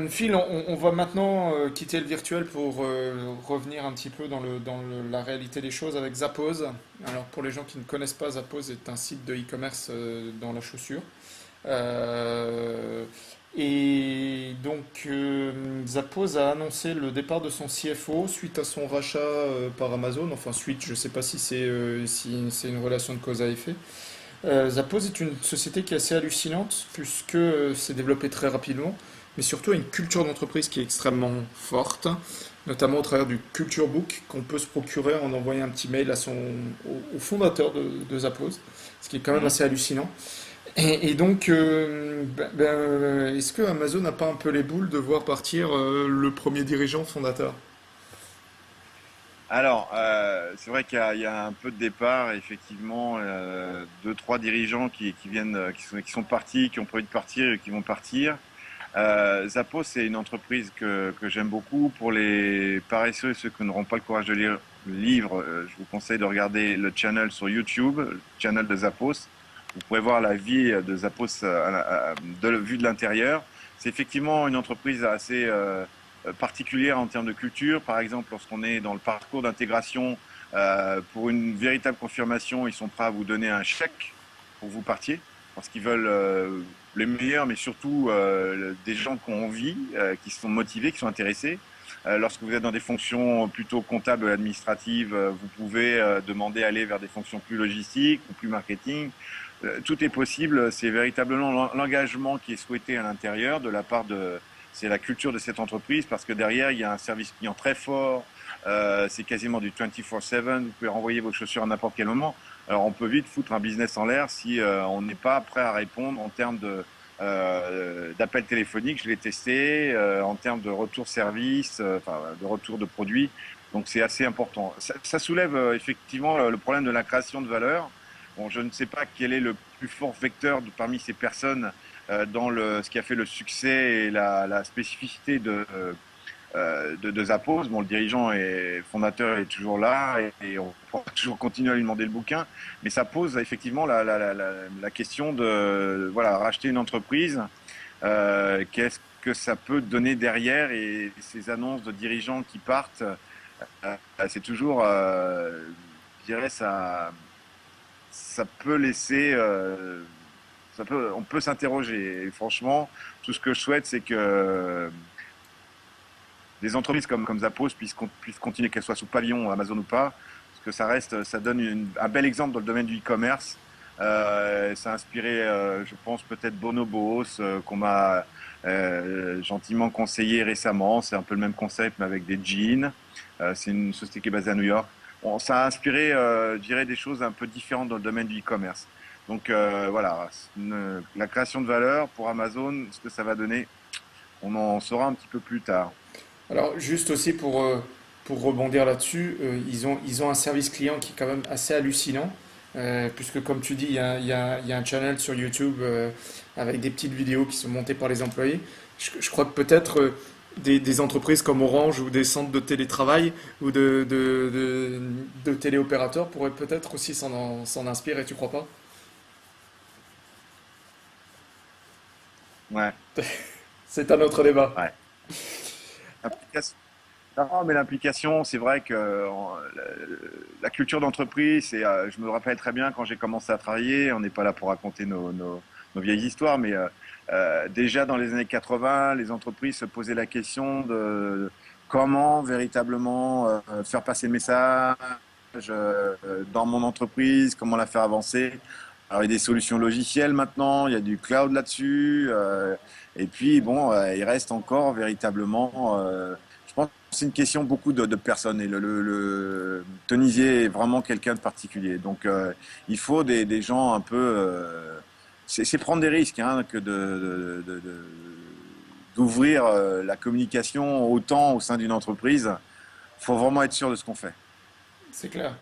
Phil, on va maintenant quitter le virtuel pour revenir un petit peu la réalité des choses avec Zappos. Alors pour les gens qui ne connaissent pas, Zappos est un site de e-commerce dans la chaussure. Euh, et donc Zappos a annoncé le départ de son CFO suite à son rachat par Amazon. Enfin suite, je ne sais pas si c'est une relation de cause à effet. Zappos est une société qui est assez hallucinante puisque c'est développé très rapidement, mais surtout a une culture d'entreprise qui est extrêmement forte, notamment au travers du Culture Book qu'on peut se procurer en envoyant un petit mail au fondateur de Zappos, ce qui est quand même Mhm. assez hallucinant. Et donc, est-ce que Amazon n'a pas un peu les boules de voir partir le premier dirigeant fondateur? Alors, c'est vrai qu'il y a un peu de départ, effectivement, deux, trois dirigeants qui viennent, qui sont partis, qui ont prévu de partir et qui vont partir. Zappos, c'est une entreprise que j'aime beaucoup. Pour les paresseux et ceux qui n'auront pas le courage de lire le livre, je vous conseille de regarder le channel sur YouTube, le channel de Zappos. Vous pourrez voir la vie de Zappos vue de l'intérieur. C'est effectivement une entreprise assez particulière en termes de culture. Par exemple, lorsqu'on est dans le parcours d'intégration, pour une véritable confirmation, ils sont prêts à vous donner un chèque pour que vous partiez, parce qu'ils veulent les meilleurs, mais surtout des gens qui ont envie, qui sont motivés, qui sont intéressés. Lorsque vous êtes dans des fonctions plutôt comptables et administratives, vous pouvez demander à aller vers des fonctions plus logistiques ou plus marketing. Tout est possible. C'est véritablement l'engagement qui est souhaité à l'intérieur de la part de. C'est la culture de cette entreprise parce que derrière, il y a un service client très fort. C'est quasiment du 24/7. Vous pouvez renvoyer vos chaussures à n'importe quel moment. Alors, on peut vite foutre un business en l'air si on n'est pas prêt à répondre en termes d'appels téléphoniques. Je l'ai testé en termes de retour service, enfin de retour de produits. Donc, c'est assez important. Ça soulève effectivement le problème de la création de valeur. Bon, je ne sais pas quel est le plus fort vecteur parmi ces personnes dans ce qui a fait le succès et la spécificité de Zappos. Bon, le dirigeant et fondateur est toujours là et on pourra toujours continuer à lui demander le bouquin, mais ça pose effectivement la question de voilà, racheter une entreprise. Qu'est-ce que ça peut donner derrière et ces annonces de dirigeants qui partent, c'est toujours, je dirais, ça peut laisser, on peut s'interroger. Et franchement, tout ce que je souhaite, c'est que des entreprises comme Zappos puissent continuer, qu'elles soient sous pavillon Amazon ou pas, parce que ça donne un bel exemple dans le domaine du e-commerce. Ça a inspiré, je pense, peut-être Bonobos, qu'on m'a gentiment conseillé récemment. C'est un peu le même concept, mais avec des jeans. C'est une société qui est basée à New York. Bon, ça a inspiré, je dirais, des choses un peu différentes dans le domaine du e-commerce. Donc voilà, la création de valeur pour Amazon, ce que ça va donner, on en saura un petit peu plus tard. Alors, juste aussi pour rebondir là-dessus, ils ont un service client qui est quand même assez hallucinant, puisque comme tu dis, il y a un channel sur YouTube avec des petites vidéos qui sont montées par les employés. Je crois que peut-être des entreprises comme Orange ou des centres de télétravail ou de téléopérateurs pourraient peut-être aussi s'en inspirer, tu crois pas? Ouais, C'est un autre débat. ouais. L'application- Non, mais l'implication, c'est vrai que la culture d'entreprise, je me rappelle très bien quand j'ai commencé à travailler, on n'est pas là pour raconter nos vieilles histoires, mais déjà dans les années 80, les entreprises se posaient la question de comment véritablement faire passer le message dans mon entreprise, comment la faire avancer. Alors, il y a des solutions logicielles maintenant, il y a du cloud là-dessus, et puis bon, il reste encore véritablement, je pense que c'est une question beaucoup de personnes, et le Tonisier est vraiment quelqu'un de particulier. Donc, il faut des gens un peu, c'est prendre des risques, hein, que d'ouvrir la communication autant au sein d'une entreprise. Il faut vraiment être sûr de ce qu'on fait. C'est clair.